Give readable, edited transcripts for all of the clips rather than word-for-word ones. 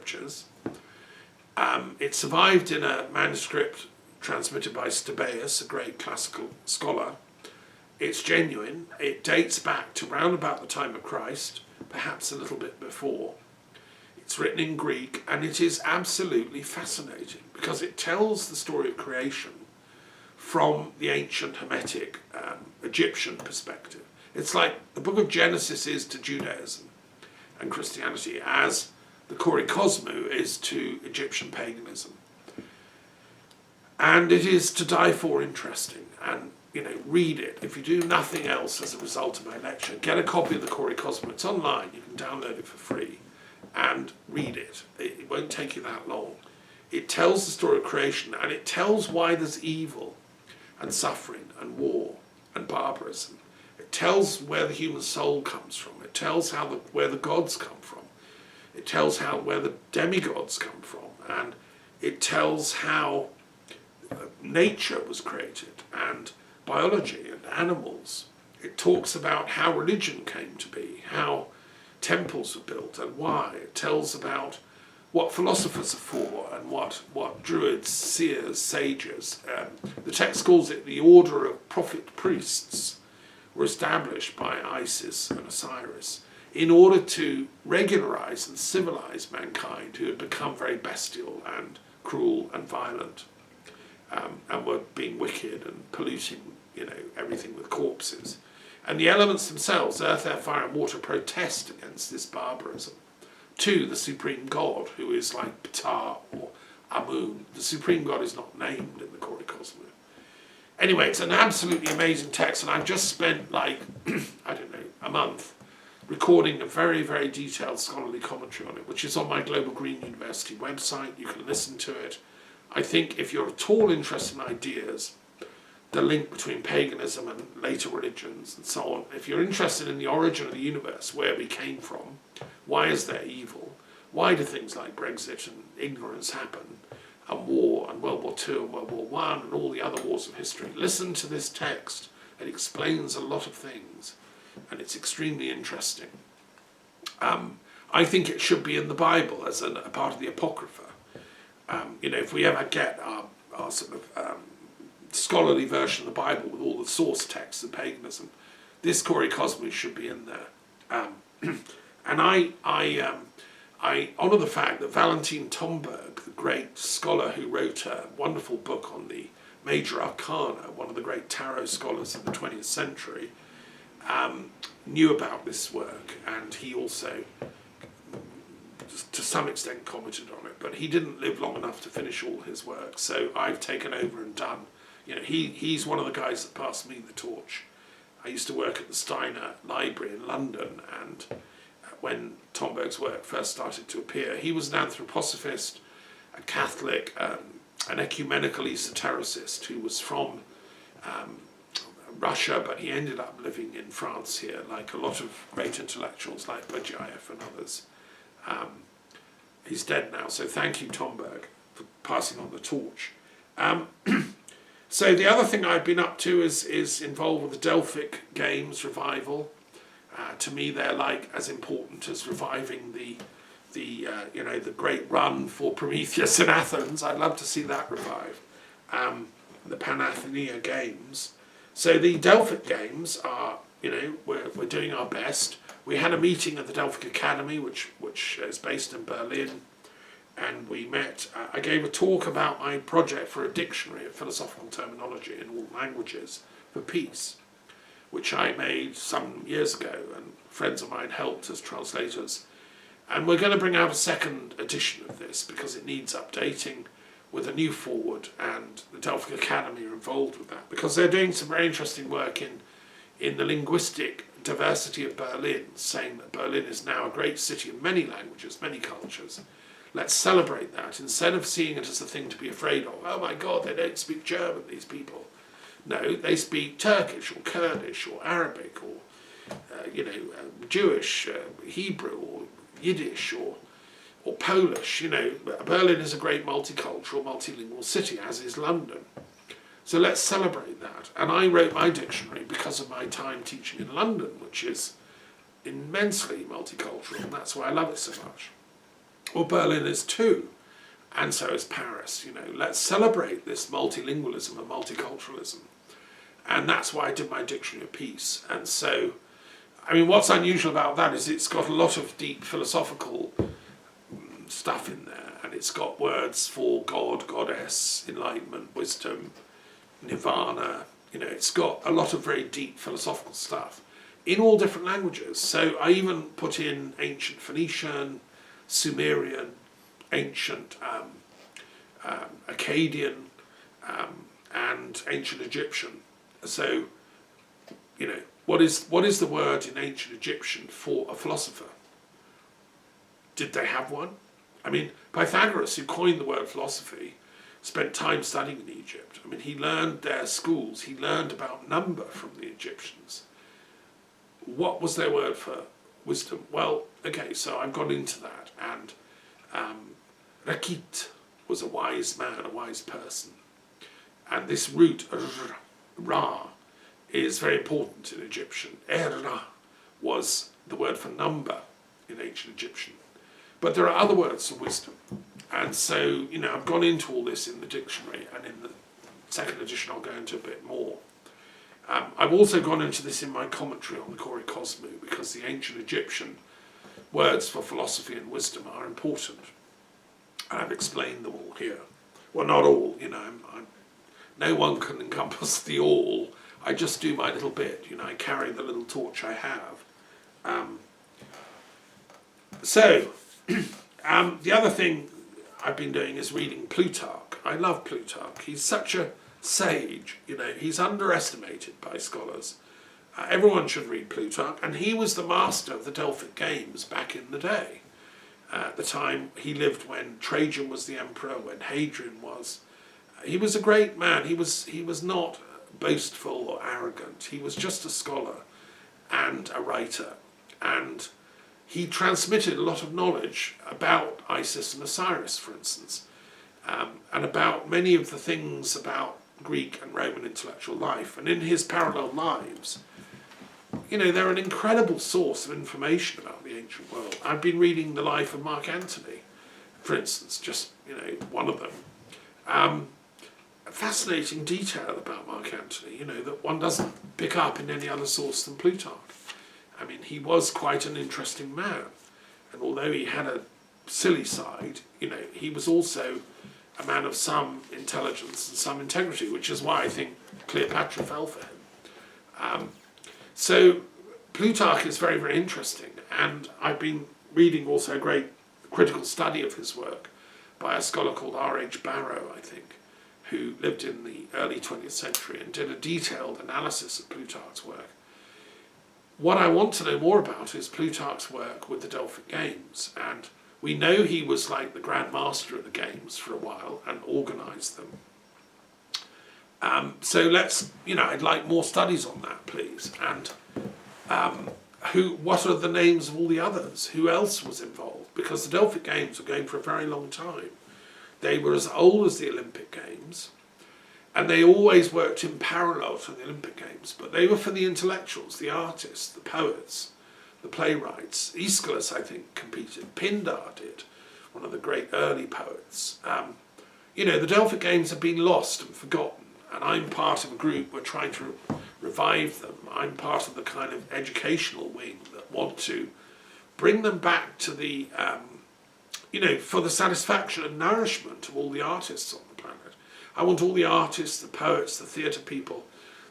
scriptures. It survived in a manuscript transmitted by Stobaeus, a great classical scholar. It's genuine. It dates back to round about the time of Christ, perhaps a little bit before. It's written in Greek, and it is absolutely fascinating because it tells the story of creation from the ancient Hermetic Egyptian perspective. It's like the book of Genesis is to Judaism and Christianity as the Kore Kosmou is to Egyptian paganism. And it is to die for interesting. And, you know, read it. If you do nothing else as a result of my lecture, get a copy of the Kore Kosmou. It's online. You can download it for free and read it. It won't take you that long. It tells the story of creation, and it tells why there's evil and suffering and war and barbarism. It tells where the human soul comes from. It tells where the gods come from. It tells where the demigods come from. And it tells how nature was created and biology and animals. It talks about how religion came to be, how temples were built and why. It tells about what philosophers are for and what druids, seers, sages. The text calls it the order of prophet priests were established by Isis and Osiris in order to regularize and civilize mankind, who had become very bestial and cruel and violent, and were being wicked and polluting, you know, everything with corpses. And the elements themselves, earth, air, fire and water, protest against this barbarism to the supreme god, who is like Ptah or Amun. The supreme god is not named in the Kore Kosmou. Anyway, it's an absolutely amazing text, and I've just spent like, I don't know, a month recording a very, very detailed scholarly commentary on it, which is on my Global Green University website. You can listen to it. I think if you're at all interested in ideas, the link between paganism and later religions and so on, if you're interested in the origin of the universe, where we came from, why is there evil, why do things like Brexit and ignorance happen, and war, and World War II and World War I and all the other wars of history, listen to this text. It explains a lot of things, and it's extremely interesting. I think it should be in the Bible as a part of the Apocrypha. You know, if we ever get our sort of scholarly version of the Bible with all the source texts of paganism, this Kore Kosmou should be in there. And I honour the fact that Valentin Tomberg, the great scholar who wrote a wonderful book on the Major Arcana, one of the great tarot scholars of the 20th century, knew about this work, and he also, to some extent, commented on it, but he didn't live long enough to finish all his work, so I've taken over and done. You know, he's one of the guys that passed me the torch. I used to work at the Steiner Library in London, and when Tomberg's work first started to appear, he was an anthroposophist, a Catholic, an ecumenical esotericist who was from Russia, but he ended up living in France here, like a lot of great intellectuals like Berdyaev and others. He's dead now, so thank you, Tomberg, for passing on the torch. So the other thing I've been up to is involved with the Delphic Games revival. To me, they're like as important as reviving the great run for Prometheus in Athens. I'd love to see that revive. The Panathenaea Games. So the Delphic Games are, you know, we're doing our best. We had a meeting at the Delphic Academy, which is based in Berlin, and we met. I gave a talk about my project for a dictionary of philosophical terminology in all languages for peace, which I made some years ago, and friends of mine helped as translators. And we're going to bring out a second edition of this because it needs updating with a new forward, and the Delphic Academy are involved with that because they're doing some very interesting work in the linguistic diversity of Berlin, saying that Berlin is now a great city of many languages, many cultures. Let's celebrate that instead of seeing it as a thing to be afraid of. Oh my God, they don't speak German, these people. No, they speak Turkish or Kurdish or Arabic or Jewish, Hebrew or Yiddish or Polish. You know, Berlin is a great multicultural, multilingual city, as is London. So let's celebrate that. And I wrote my dictionary because of my time teaching in London, which is immensely multicultural, and that's why I love it so much. Well, Berlin is too, and so is Paris. You know, let's celebrate this multilingualism and multiculturalism. And that's why I did my Dictionary of Peace. And so, I mean, what's unusual about that is it's got a lot of deep philosophical stuff in there, and it's got words for God, goddess, enlightenment, wisdom, nirvana. You know, it's got a lot of very deep philosophical stuff in all different languages. So I even put in ancient Phoenician, Sumerian, ancient Akkadian, and ancient Egyptian. So, you know, what is the word in ancient Egyptian for a philosopher? Did they have one? I mean, Pythagoras, who coined the word philosophy, spent time studying in Egypt. I mean, he learned their schools. He learned about number from the Egyptians. What was their word for wisdom? Well, okay, so I've gone into that. And Rakit was a wise man, a wise person. And this root, Ra, is very important in Egyptian. Ra was the word for number in ancient Egyptian. But there are other words for wisdom. And so, you know, I've gone into all this in the dictionary, and in the second edition I'll go into a bit more. I've also gone into this in my commentary on the Kore Kosmou, because the ancient Egyptian words for philosophy and wisdom are important. And I've explained them all here. Well, not all, you know, no one can encompass the all. I just do my little bit, you know, I carry the little torch I have. The other thing I've been doing is reading Plutarch. I love Plutarch. He's such a sage, you know, he's underestimated by scholars. Everyone should read Plutarch, and he was the master of the Delphic Games back in the day. At the time he lived when Trajan was the emperor, when Hadrian was. He was a great man. He was not boastful or arrogant. He was just a scholar and a writer, and he transmitted a lot of knowledge about Isis and Osiris, for instance, and about many of the things about Greek and Roman intellectual life. And in his parallel lives, you know, they're an incredible source of information about the ancient world. I've been reading the life of Mark Antony, for instance, just, you know, one of them. A fascinating detail about Mark Antony, you know, that one doesn't pick up in any other source than Plutarch. I mean, he was quite an interesting man, and although he had a silly side, you know, he was also a man of some intelligence and some integrity, which is why I think Cleopatra fell for him. So Plutarch is very, very interesting, and I've been reading also a great critical study of his work by a scholar called R.H. Barrow, I think, who lived in the early 20th century and did a detailed analysis of Plutarch's work. What I want to know more about is Plutarch's work with the Delphic Games, and we know he was like the Grand Master of the Games for a while and organised them. So let's, you know, I'd like more studies on that, please. And what are the names of all the others? Who else was involved? Because the Delphic Games were going for a very long time. They were as old as the Olympic Games, and they always worked in parallel to the Olympic Games, but they were for the intellectuals, the artists, the poets, the playwrights. Aeschylus, I think, competed. Pindar did, one of the great early poets. You know, the Delphic Games have been lost and forgotten, and I'm part of a group, we're trying to revive them. I'm part of the kind of educational wing that want to bring them back to the, you know, for the satisfaction and nourishment of all the artists on the planet. I want all the artists, the poets, the theatre people,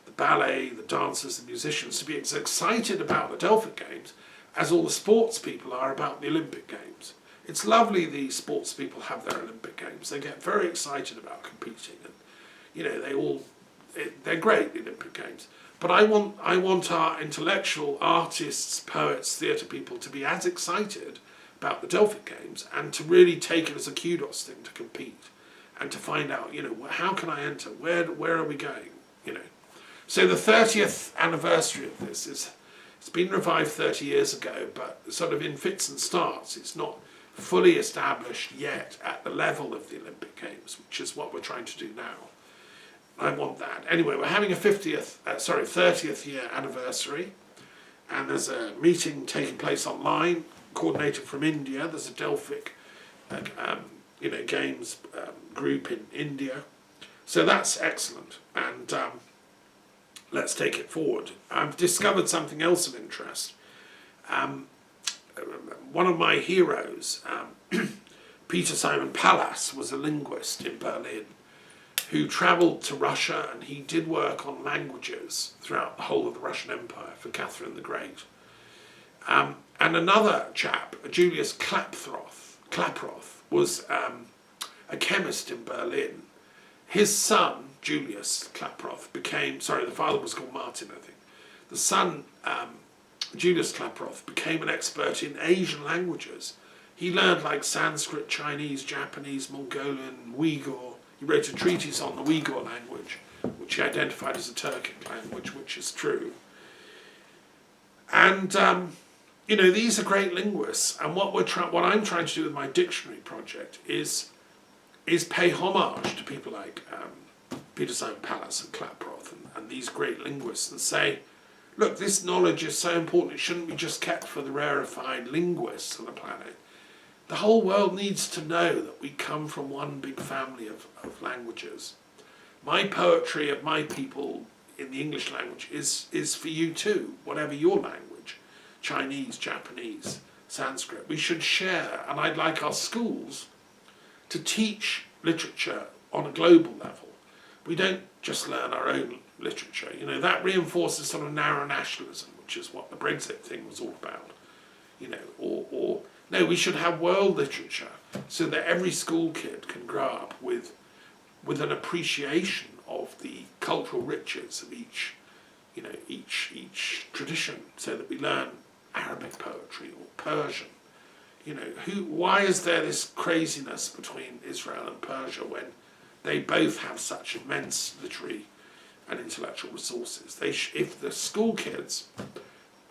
the ballet, the dancers, the musicians to be as excited about the Delphic Games as all the sports people are about the Olympic Games. It's lovely the sports people have their Olympic Games. They get very excited about competing, and, you know, they're great, the Olympic Games. But I want our intellectual artists, poets, theatre people to be as excited about the Delphic Games and to really take it as a kudos thing to compete and to find out, you know, how can I enter? Where are we going? You know. So the 30th anniversary of this it's been revived 30 years ago, but sort of in fits and starts. It's not fully established yet at the level of the Olympic Games, which is what we're trying to do now. I want that. Anyway, we're having a 30th year anniversary, and there's a meeting taking place online, coordinated from India. There's a Delphic games group in India. So that's excellent, and let's take it forward. I've discovered something else of interest. One of my heroes, Peter Simon Pallas, was a linguist in Berlin who travelled to Russia, and he did work on languages throughout the whole of the Russian Empire for Catherine the Great. And another chap, Julius Klaproth, was a chemist in Berlin. His son, Julius Klaproth, the father was called Martin, I think. The son, Julius Klaproth, became an expert in Asian languages. He learned like Sanskrit, Chinese, Japanese, Mongolian, Uyghur. He wrote a treatise on the Uyghur language, which he identified as a Turkic language, which is true. And these are great linguists. And what I'm trying to do with my dictionary project is pay homage to people like Peter Simon Pallas and Klaproth and these great linguists, and say, look, this knowledge is so important, it shouldn't be just kept for the rarefied linguists on the planet. The whole world needs to know that we come from one big family of languages. My poetry of my people in the English language is for you too, whatever your language, Chinese, Japanese, Sanskrit. We should share, and I'd like our schools to teach literature on a global level. We don't just learn our own literature. That reinforces sort of narrow nationalism, which is what the Brexit thing was all about. No, we should have world literature so that every school kid can grow up with an appreciation of the cultural riches of each tradition, so that we learn Arabic poetry or Persian. Why is there this craziness between Israel and Persia when they both have such immense literary and intellectual resources? If the school kids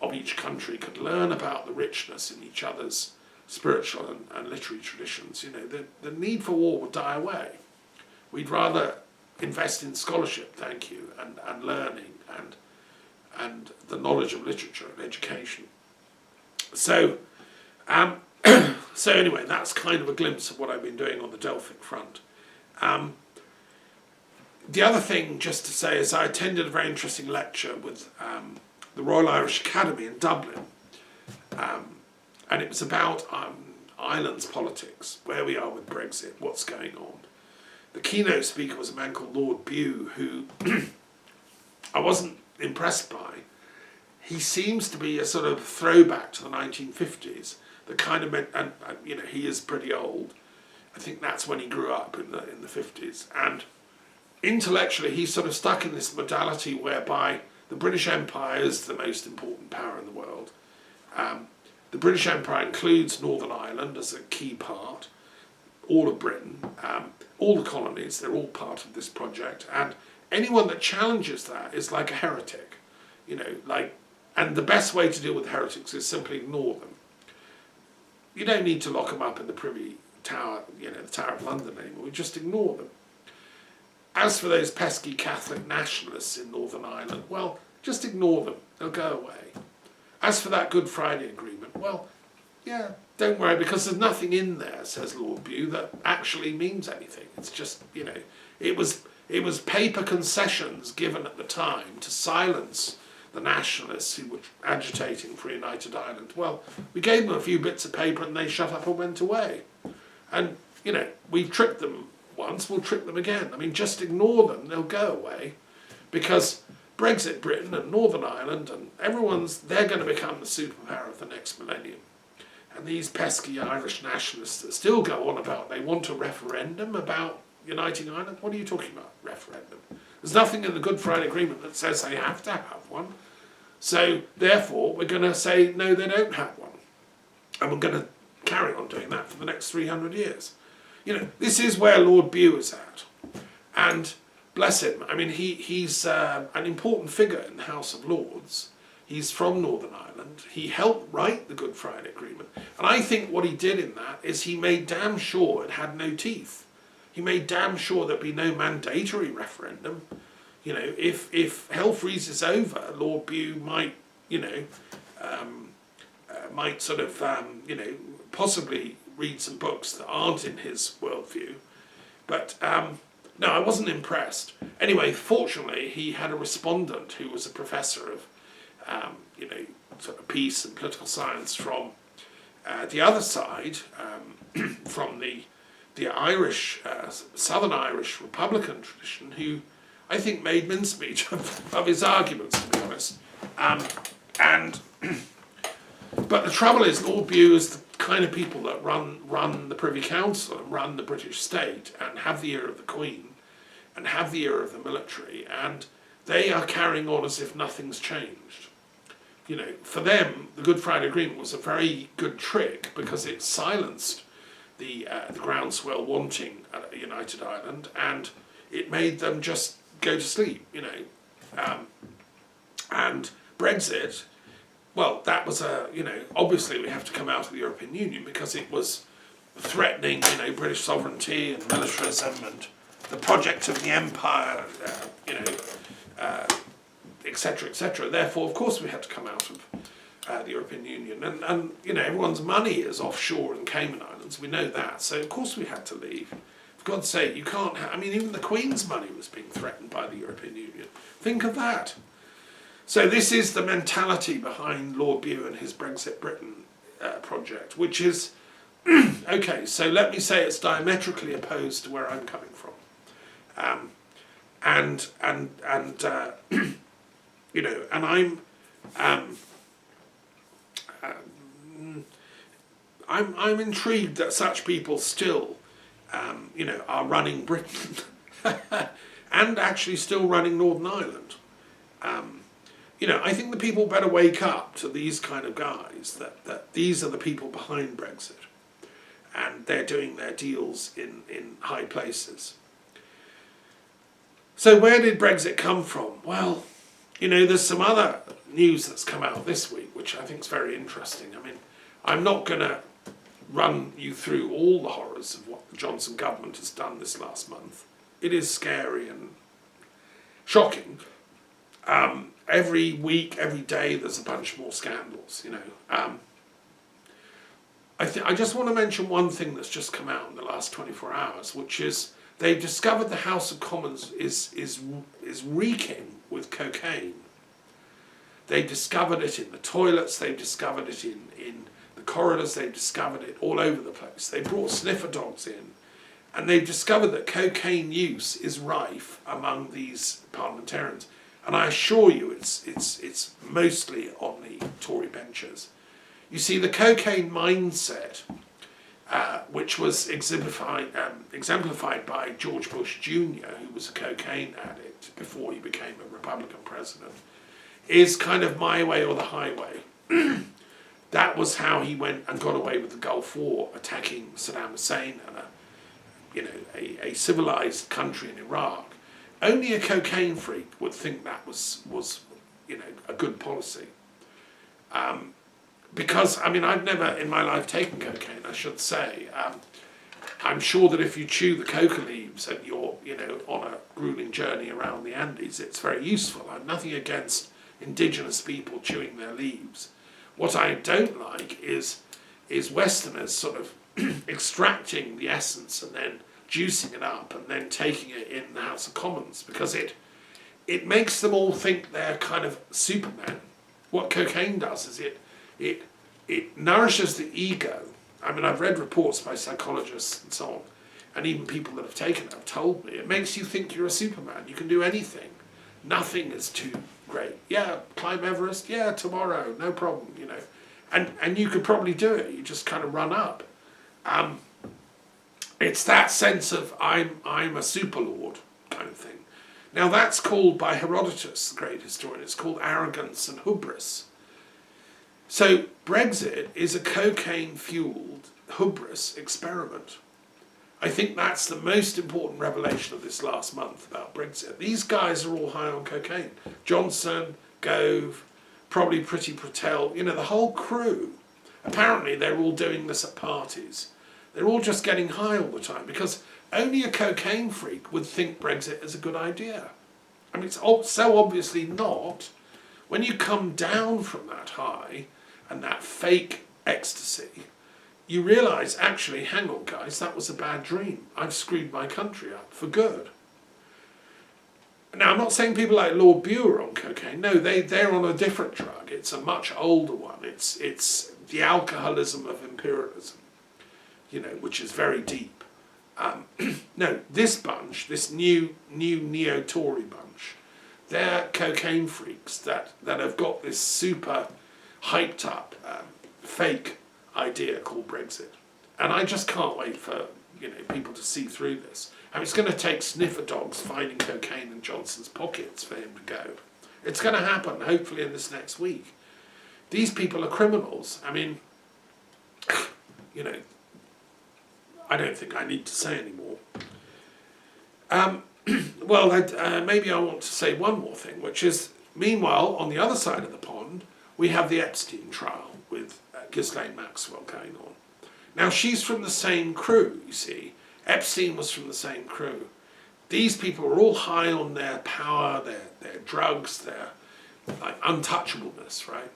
of each country could learn about the richness in each other's spiritual and literary traditions, the need for war would die away. We'd rather invest in scholarship, thank you, and learning and the knowledge of literature and education. So anyway, that's kind of a glimpse of what I've been doing on the Delphic front. The other thing, just to say, is I attended a very interesting lecture with the Royal Irish Academy in Dublin, and it was about islands politics, where we are with Brexit, what's going on. The keynote speaker was a man called Lord Bew, who I wasn't impressed by. He seems to be a sort of throwback to the 1950s. The kind of and he is pretty old. I think that's when he grew up in the 50s. And intellectually, he's sort of stuck in this modality whereby the British Empire is the most important power in the world. The British Empire includes Northern Ireland as a key part, all of Britain, all the colonies, they're all part of this project. And anyone that challenges that is like a heretic, and the best way to deal with heretics is simply ignore them. You don't need to lock them up in the Privy Tower, the Tower of London anymore. We just ignore them. As for those pesky Catholic nationalists in Northern Ireland, well, just ignore them. They'll go away. As for that Good Friday Agreement, well, yeah, don't worry, because there's nothing in there, says Lord Bew, that actually means anything. It's just, it was paper concessions given at the time to silence the nationalists who were agitating for a united Ireland. Well, we gave them a few bits of paper and they shut up and went away. And, we've tricked them once, we'll trick them again. I mean, just ignore them, they'll go away. Because Brexit Britain and Northern Ireland and they're going to become the superpower of the next millennium. And these pesky Irish nationalists that still go on about they want a referendum about uniting Ireland, what are you talking about, referendum? There's nothing in the Good Friday Agreement that says they have to have one. So, therefore, we're going to say, no, they don't have one. And we're going to carry on doing that for the next 300 years. This is where Lord Bew is at. And bless him, I mean, he's an important figure in the House of Lords. He's from Northern Ireland. He helped write the Good Friday Agreement. And I think what he did in that is he made damn sure it had no teeth. He made damn sure there'd be no mandatory referendum. If hell freezes over, Lord Bew might, possibly read some books that aren't in his worldview. But no, I wasn't impressed. Anyway, fortunately, he had a respondent who was a professor of, sort of peace and political science from the other side, from the Irish, Southern Irish Republican tradition, who I think made mincemeat of his arguments, to be honest. But the trouble is, Lord Bew is the kind of people that run the Privy Council and run the British state and have the ear of the Queen and have the ear of the military, and they are carrying on as if nothing's changed. You know, for them, the Good Friday Agreement was a very good trick because it silenced the groundswell wanting a united Ireland, and it made them just go to sleep, you know. And Brexit, well, that was obviously we have to come out of the European Union because it was threatening, British sovereignty and militarism and the project of the empire, etc., etc. Therefore, of course, we had to come out of the European Union. And everyone's money is offshore in Cayman Islands. We know that. So, of course, we had to leave. For God's sake, you can't... even the Queen's money was being threatened by the European Union. Think of that. So this is the mentality behind Lord Bew and his Brexit Britain project, which is... okay, so let me say it's diametrically opposed to where I'm coming from. And I'm intrigued that such people still, are running Britain and actually still running Northern Ireland. I think the people better wake up to these kind of guys, that these are the people behind Brexit, and they're doing their deals in high places. So where did Brexit come from? Well, there's some other news that's come out this week, which I think is very interesting. I'm not going to run you through all the horrors of what the Johnson government has done this last month. It is scary and shocking. Every week, every day, there's a bunch more scandals, I just want to mention one thing that's just come out in the last 24 hours, which is they've discovered the House of Commons is reeking with cocaine. They've discovered it in the toilets, they've discovered it in the corridors, they've discovered it all over the place. They brought sniffer dogs in, and they've discovered that cocaine use is rife among these parliamentarians. And I assure you it's mostly on the Tory benches. You see, the cocaine mindset, which was exemplified by George Bush Jr., who was a cocaine addict before he became a Republican president, is kind of my way or the highway. That was how he went and got away with the Gulf War, attacking Saddam Hussein and a civilized country in Iraq. Only a cocaine freak would think that was a good policy. Because, I've never in my life taken cocaine, I should say. I'm sure that if you chew the coca leaves and you're, on a grueling journey around the Andes, it's very useful. I've nothing against indigenous people chewing their leaves. What I don't like is Westerners sort of extracting the essence and then juicing it up and then taking it in the House of Commons, because it makes them all think they're kind of Superman. What cocaine does is it nourishes the ego. I've read reports by psychologists and so on, and even people that have taken it have told me, it makes you think you're a Superman. You can do anything. Nothing is too great. Yeah, climb Everest, yeah, tomorrow, no problem, And you could probably do it, you just kind of run up. It's that sense of I'm a superlord kind of thing. Now that's called by Herodotus, the great historian, it's called arrogance and hubris. So Brexit is a cocaine-fueled hubris experiment. I think that's the most important revelation of this last month about Brexit. These guys are all high on cocaine. Johnson, Gove, probably Priti Patel, the whole crew. Apparently they're all doing this at parties. They're all just getting high all the time, because only a cocaine freak would think Brexit is a good idea. It's so obviously not. When you come down from that high and that fake ecstasy, you realise, actually, hang on guys, that was a bad dream. I've screwed my country up for good. Now, I'm not saying people like Lord Bew are on cocaine. No, they're on a different drug. It's a much older one. It's the alcoholism of imperialism, you know, which is very deep. No, this bunch, this new neo-Tory bunch, they're cocaine freaks that have got this super hyped up fake idea called Brexit. And I just can't wait for, you know, people to see through this. I mean, it's going to take sniffer dogs finding cocaine in Johnson's pockets for him to go. It's going to happen, hopefully, in this next week. These people are criminals. I mean, you know, I don't think I need to say anymore. Well, maybe I want to say one more thing, which is, meanwhile, on the other side of the pond, we have the Epstein trial with Ghislaine Maxwell going on. Now, she's from the same crew, you see. Epstein was from the same crew. These people are all high on their power, their drugs, their like untouchableness, right?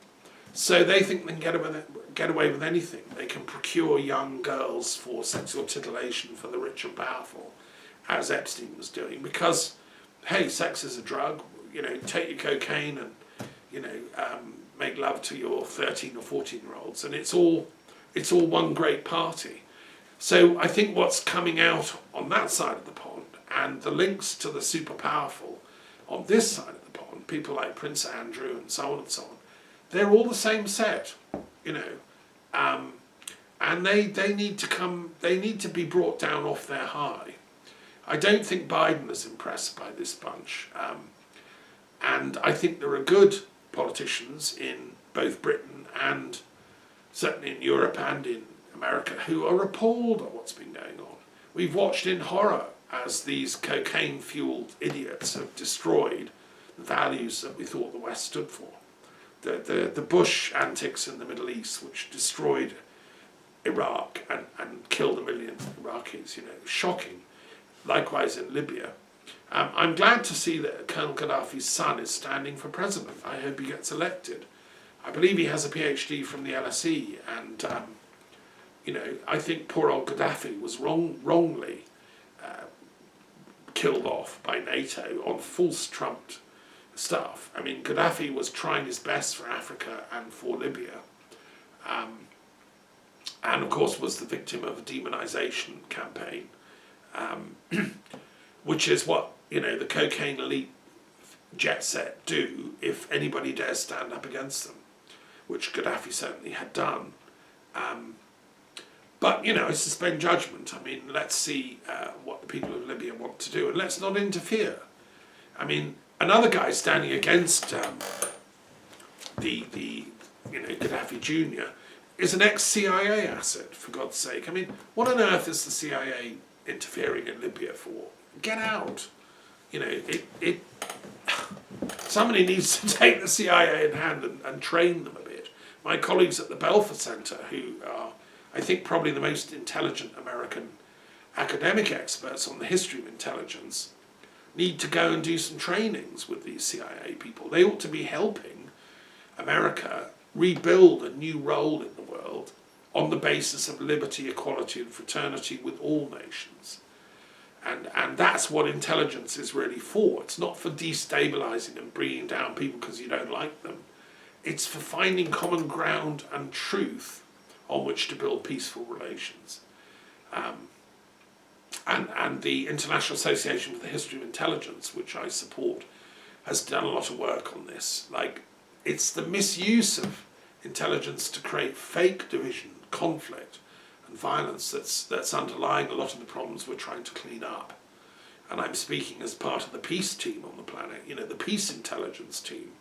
So they think they can get away with anything. They can procure young girls for sexual titillation for the rich and powerful, as Epstein was doing, because, hey, sex is a drug. You know, take your cocaine and, you know, make love to your 13 or 14-year-olds, and it's all one great party. So I think what's coming out on that side of the pond, and the links to the super powerful on this side of the pond, people like Prince Andrew and so on, they're all the same set, you know, and they need to be brought down off their high. I don't think Biden is impressed by this bunch, and I think there are good politicians in both Britain and certainly in Europe and in America who are appalled at what's been going on. We've watched in horror as these cocaine-fueled idiots have destroyed the values that we thought the West stood for. The Bush antics in the Middle East, which destroyed Iraq and killed 1 million Iraqis, you know, shocking. Likewise in Libya. I'm glad to see that Colonel Gaddafi's son is standing for president. I hope he gets elected. I believe he has a PhD from the LSE, and you know, I think poor old Gaddafi was wrongly killed off by NATO on false trumped stuff. I mean, Gaddafi was trying his best for Africa and for Libya, and of course was the victim of a demonization campaign, which is what, you know, the cocaine elite jet set do if anybody dares stand up against them, which Gaddafi certainly had done. But, you know, I suspend judgment. I mean, let's see what the people of Libya want to do, and let's not interfere. I mean, another guy standing against the you know, Gaddafi Jr. is an ex-CIA asset, for God's sake. I mean, what on earth is the CIA interfering in Libya for? Get out. You know, somebody needs to take the CIA in hand and train them a bit. My colleagues at the Belfer Centre, who are, I think, probably the most intelligent American academic experts on the history of intelligence, need to go and do some trainings with these CIA people. They ought to be helping America rebuild a new role in the world on the basis of liberty, equality and fraternity with all nations. And that's what intelligence is really for. It's not for destabilising and bringing down people because you don't like them. It's for finding common ground and truth on which to build peaceful relations. And the International Association for the History of Intelligence, which I support, has done a lot of work on this. Like, it's the misuse of intelligence to create fake division, conflict and violence that's underlying a lot of the problems we're trying to clean up. And I'm speaking as part of the peace team on the planet, you know, the peace intelligence team,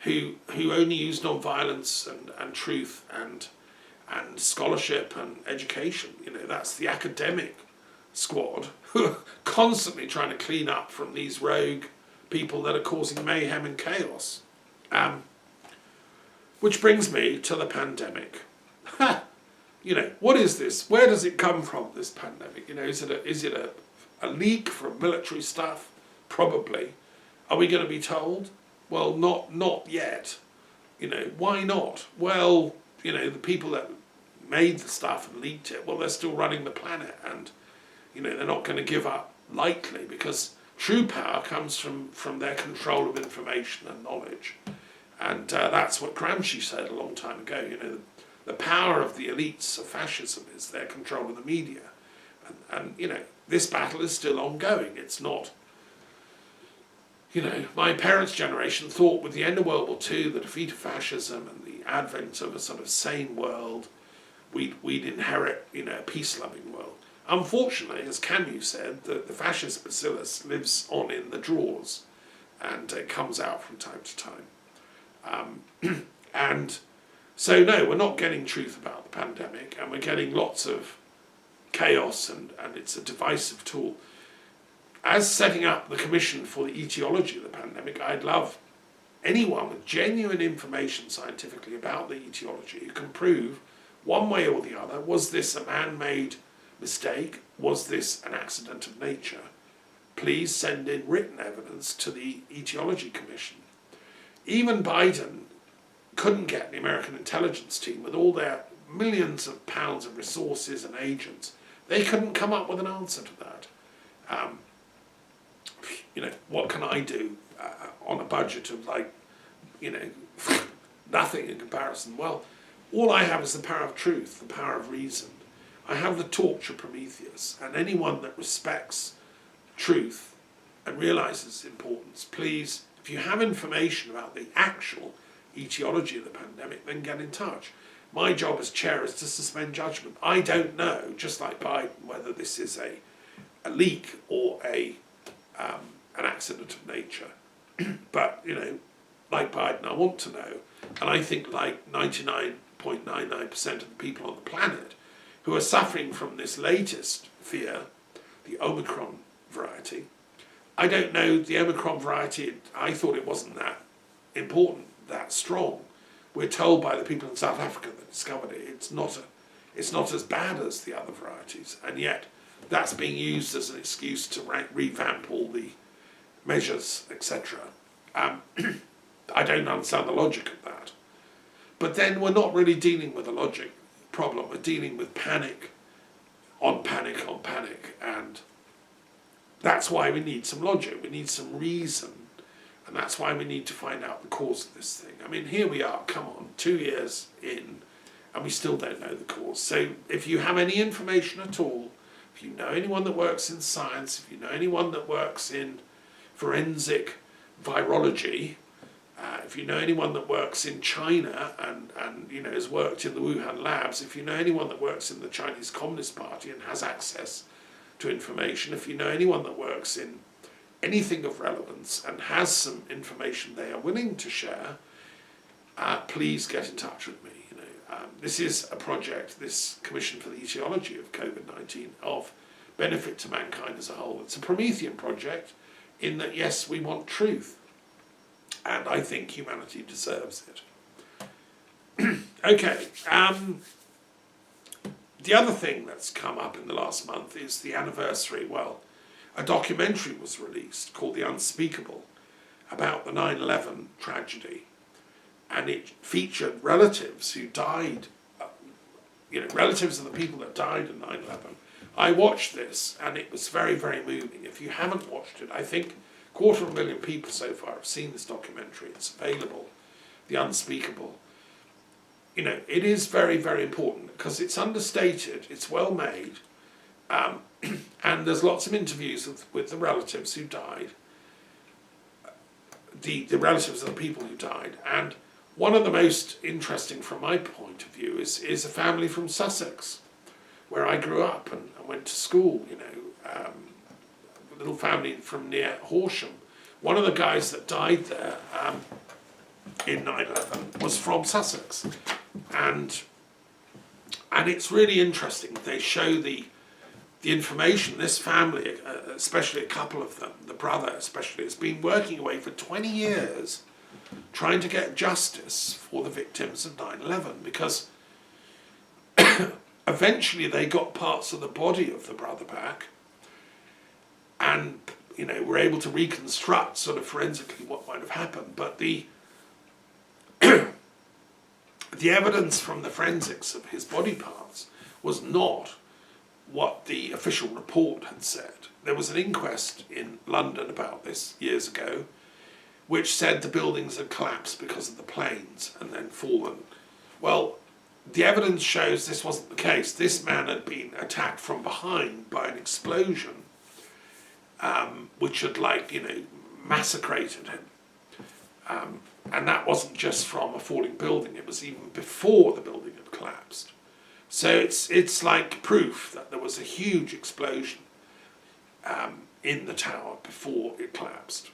who only use non-violence and truth and scholarship and education. You know, that's the academic squad who are constantly trying to clean up from these rogue people that are causing mayhem and chaos. Which brings me to the pandemic. You know, what is this? Where does it come from, this pandemic? You know, is it a leak from military stuff? Probably. Are we going to be told? Well, not yet. You know, why not? Well, you know, the people that made the stuff and leaked it, well, they're still running the planet, and they're not going to give up lightly, because true power comes from their control of information and knowledge. And that's what Gramsci said a long time ago. The power of the elites of fascism is their control of the media. And this battle is still ongoing. It's not, my parents' generation thought with the end of World War II, the defeat of fascism and the advent of a sort of sane world, we'd inherit, a peace-loving world. Unfortunately, as Camus said, the fascist bacillus lives on in the drawers, and it comes out from time to time. And so, no, we're not getting truth about the pandemic, and we're getting lots of chaos, and it's a divisive tool. As setting up the commission for the etiology of the pandemic, I'd love anyone with genuine information scientifically about the etiology who can prove, one way or the other, was this a man-made mistake? Was this an accident of nature? Please send in written evidence to the Etiology Commission. Even Biden couldn't get the American intelligence team, with all their millions of pounds of resources and agents, they couldn't come up with an answer to that. What can I do on a budget of nothing in comparison? Well, all I have is the power of truth, the power of reason. I have the torch of Prometheus, and anyone that respects truth and realises its importance, please, if you have information about the actual etiology of the pandemic, then get in touch. My job as chair is to suspend judgment. I don't know, just like Biden, whether this is a leak or an accident of nature. But, like Biden, I want to know. And I think like 99.99% of the people on the planet who are suffering from this latest fear, the Omicron variety. I don't know the Omicron variety, I thought it wasn't that important, that strong. We're told by the people in South Africa that discovered it, it's not as bad as the other varieties, and yet that's being used as an excuse to revamp all the measures, etc. I don't understand the logic of that. But then we're not really dealing with a logic problem, we're dealing with panic on panic on panic, and that's why we need some logic, we need some reason, and that's why we need to find out the cause of this thing. I mean, here we are, come on, 2 years in, and we still don't know the cause. So if you have any information at all, if you know anyone that works in science, if you know anyone that works in forensic virology, if you know anyone that works in China and has worked in the Wuhan labs, if you know anyone that works in the Chinese Communist Party and has access to information, if you know anyone that works in anything of relevance and has some information they are willing to share, please get in touch with me. This is a project, this Commission for the Etiology of COVID-19, of benefit to mankind as a whole. It's a Promethean project in that, yes, we want truth, and I think humanity deserves it. Okay, the other thing that's come up in the last month is the anniversary. Well, a documentary was released called The Unspeakable about the 9/11 tragedy, and it featured relatives who died, relatives of the people that died in 9/11. I watched this, and it was very, very moving. If you haven't watched it, I think 250,000 people so far have seen this documentary. It's available, The Unspeakable. It is very, very important because it's understated, it's well made, and there's lots of interviews with the relatives who died, the relatives of the people who died. And one of the most interesting from my point of view is a family from Sussex, where I grew up and went to school, a little family from near Horsham. One of the guys that died there in 9/11 was from Sussex. And it's really interesting. They show the information. This family, especially a couple of them, the brother especially, has been working away for 20 years trying to get justice for the victims of 9/11, because eventually they got parts of the body of the brother back and were able to reconstruct sort of forensically what might have happened. But the the evidence from the forensics of his body parts was not what the official report had said. There was an inquest in London about this years ago, which said the buildings had collapsed because of the planes and then fallen. Well, the evidence shows this wasn't the case. This man had been attacked from behind by an explosion, which had, massacrated him. And that wasn't just from a falling building, it was even before the building had collapsed. So it's like proof that there was a huge explosion in the tower before it collapsed.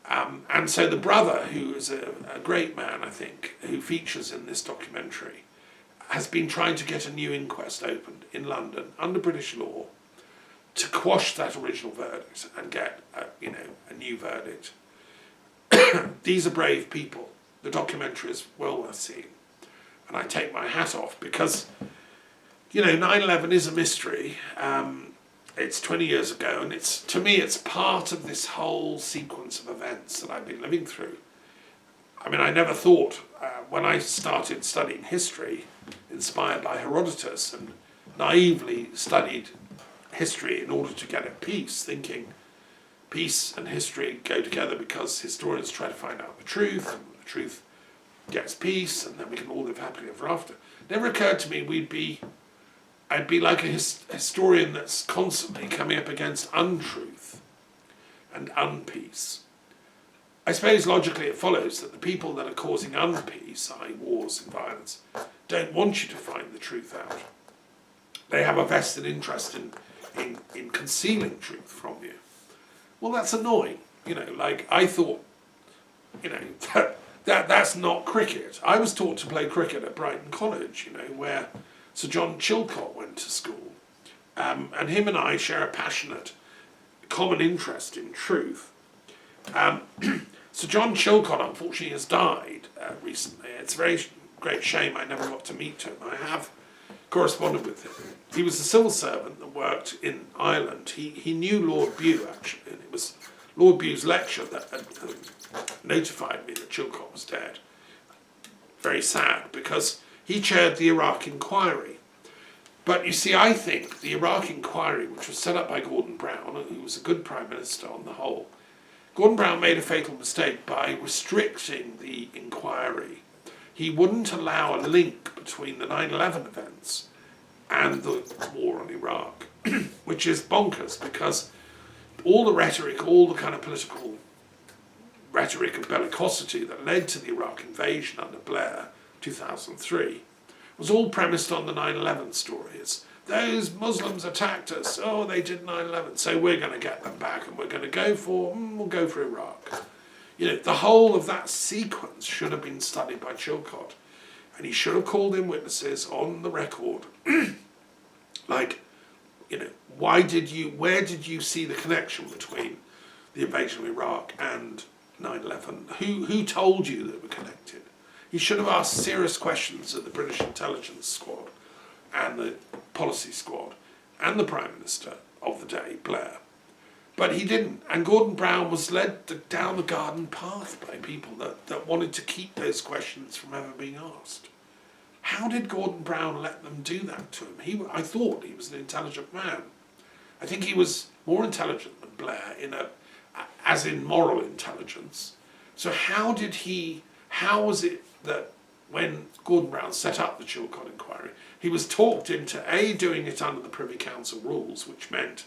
And so the brother, who is a great man, I think, who features in this documentary, has been trying to get a new inquest opened in London under British law to quash that original verdict and get a new verdict. These are brave people. The documentary is well worth seeing. And I take my hat off because, 9/11 is a mystery. It's 20 years ago, and to me it's part of this whole sequence of events that I've been living through. I mean, I never thought, when I started studying history, inspired by Herodotus, and naively studied history in order to get at peace, thinking peace and history go together because historians try to find out the truth, and the truth gets peace, and then we can all live happily ever after. It never occurred to me I'd be like a historian that's constantly coming up against untruth and unpeace. I suppose logically it follows that the people that are causing unpeace, i.e. wars and violence, don't want you to find the truth out. They have a vested interest in concealing truth from you. Well, that's annoying. I thought, that's not cricket. I was taught to play cricket at Brighton College, where Sir John Chilcot went to school. And him and I share a passionate common interest in truth. Sir John Chilcot, unfortunately, has died recently. It's a very great shame I never got to meet him. I have corresponded with him. He was a civil servant that worked in Ireland. He knew Lord Bew, actually, and it was Lord Bew's lecture that had notified me that Chilcot was dead. Very sad, because he chaired the Iraq inquiry. But you see, I think the Iraq inquiry, which was set up by Gordon Brown, who was a good Prime Minister on the whole, Gordon Brown made a fatal mistake by restricting the inquiry. He wouldn't allow a link between the 9/11 events and the war on Iraq, which is bonkers, because all the rhetoric, all the kind of political rhetoric of bellicosity that led to the Iraq invasion under Blair, 2003, was all premised on the 9/11 stories. Those Muslims attacked us, they did 9/11, so we're going to get them back, and we'll go for Iraq. The whole of that sequence should have been studied by Chilcot, and he should have called in witnesses on the record, where did you see the connection between the invasion of Iraq and 9/11? Who told you that were connected? He should have asked serious questions of the British intelligence squad and the policy squad and the Prime Minister of the day, Blair. But he didn't, and Gordon Brown was led down the garden path by people that wanted to keep those questions from ever being asked. How did Gordon Brown let them do that to him? I thought he was an intelligent man. I think he was more intelligent than Blair, as in moral intelligence. So how was it that when Gordon Brown set up the Chilcot inquiry, he was talked into doing it under the Privy Council rules, which meant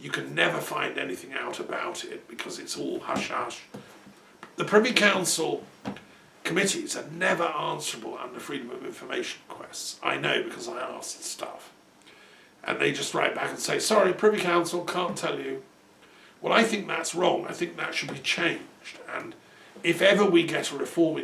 you can never find anything out about it because it's all hush-hush. The Privy Council committees are never answerable under Freedom of Information requests. I know because I asked stuff. And they just write back and say, sorry, Privy Council, can't tell you. Well, I think that's wrong. I think that should be changed. And if ever we get a reforming